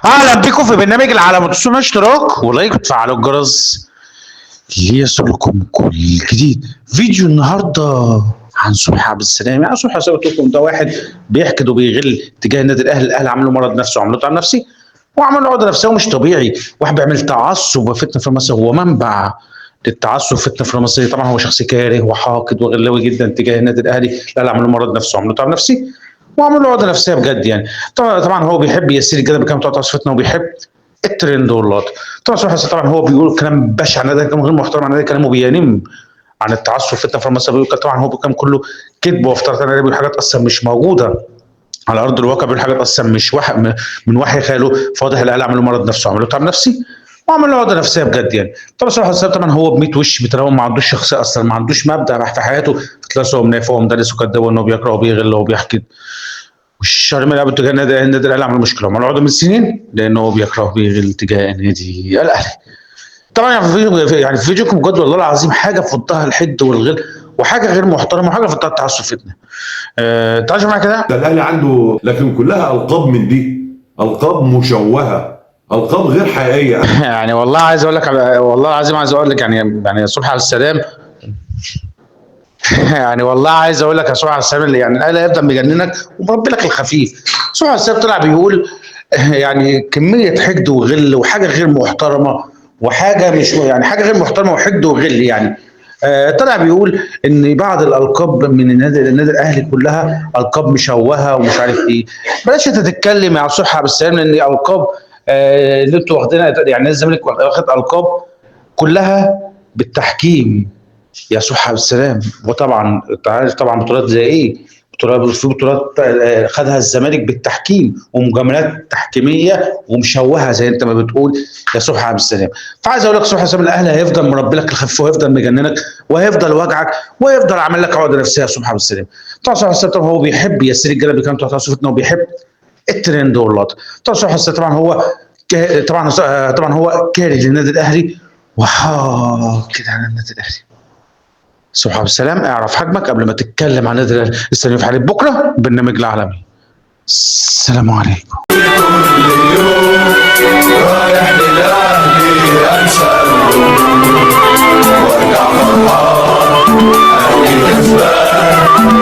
اهلا بكم في برنامج العالم، تدوسوا اشتراك ولايك وتفعلوا الجرس ليصلكم كل جديد. فيديو النهارده عن صبحي عبد السلام. يعني صبحي عبد السلام ده واحد بيحقد وبيغل تجاه النادي الاهلي. الاهلي عملوا مرض نفسي وعملوا تعب نفسي وعملوا عقده نفسيه ومش طبيعي. واحد بيعمل تعصب وفتنه في مصر، هو منبع للتعصب والفتنه في مصر. طبعا هو شخص كاره وحاقد وغلاوي جدا تجاه النادي الاهلي. الاهلي عملوا مرض نفسي وعملوا تعب نفسي وعملوا عقده نفسيه بجد. يعني طبعا هو بيحب يسير الجدل بكلام بتوع فتنه وبيحب الترند واللقطه. طبعا صبحي طبعا هو بيقول كلام بشع عن النادي، كلام غير محترم عن النادي، كلامه بينم عن التعصب والفتنه في مصر. بيقول طبعا هو كان كله كذب وافتراءات. انا بيقول حاجات اصلا مش موجوده على ارض الواقع، بيقول حاجات اصلا مش من وحي خياله. فواضح الاهلي عملوا مرض نفسي وعملوا تعب نفسي وعملوا عقده نفسيه بجد. يعني طبعا صبحي طبعا هو ب 100 وش بتلاقيه ما عندوش شخصيه اصلا، ما عندوش مبدا في حياته. تلاقيه هو منافق ومدرس وكذاب وانه بيكره وبيغل وبيحقد. والشهر من قبل تجاه النادي الاهلي عمل مشكله وعمل عقده من سنين لانه هو بيكره وبيغل تجاه النادي الاهلي. طبعا يعني في فيديوكم بجد والله العظيم حاجه في منتهى الحد والغل وحاجه غير محترمه وحاجه في منتهى التعصب فتنه. تعالوا معايا كده. ده الاهلي عنده، لكن كلها القاب من دي، القاب مشوهه، القاب غير حقيقيه. يعني والله عايز اقول لك، والله العظيم عايز اقول لك، يعني صبحي على السلام. يعني والله عايز اقول لك يا صبحي على السلام، اللي يعني الاهلي هيفضل مجننك ومربي لك الخفيف. صبحي على السلام طلع بيقول يعني كميه حقد وغل وحاجه غير محترمه وحاجه مش يعني حاجه غير محترمه وحقد وغل يعني. طلع بيقول ان بعض الالقاب من النادي الاهلي كلها القاب مشوهه ومش عارف ايه. بلاش انت تتكلم يا صبحي عبد السلام، لان القاب اللي انتوا واخدينها يعني نادي الزمالك واخد القاب كلها بالتحكيم يا صبحي عبد السلام. وطبعا انت عارف طبعا بطولات زي ايه؟ في بطولات خدها الزمالك بالتحكيم ومجاملات تحكيميه ومشوهه زي انت ما بتقول يا صبحي عبد السلام. فعايز اقول لك صبحي عبد السلام، الاهلي هيفضل مربي لك الخف وهيفضل مجننك وهيفضل وجعك وهيفضل عامل لك عقده نفسيه يا صبحي عبد السلام. طبعا صبحي عبد السلام طبعا هو بيحب يسير الجانب بكلام بتوع فتنه وبيحب الترند واللقطه. طبعا صبحي عبد السلام طبعا هو طبعا هو كاره للنادي الاهلي كده على النادي الاهلي. صبحي عبد السلام اعرف حجمك قبل ما تتكلم عن النادي الاهلي. استنوا في حلقه بكره برنامج العالمي. السلام عليكم. رايح للاهلي انسى وارجع فرحان اكيد كسبان.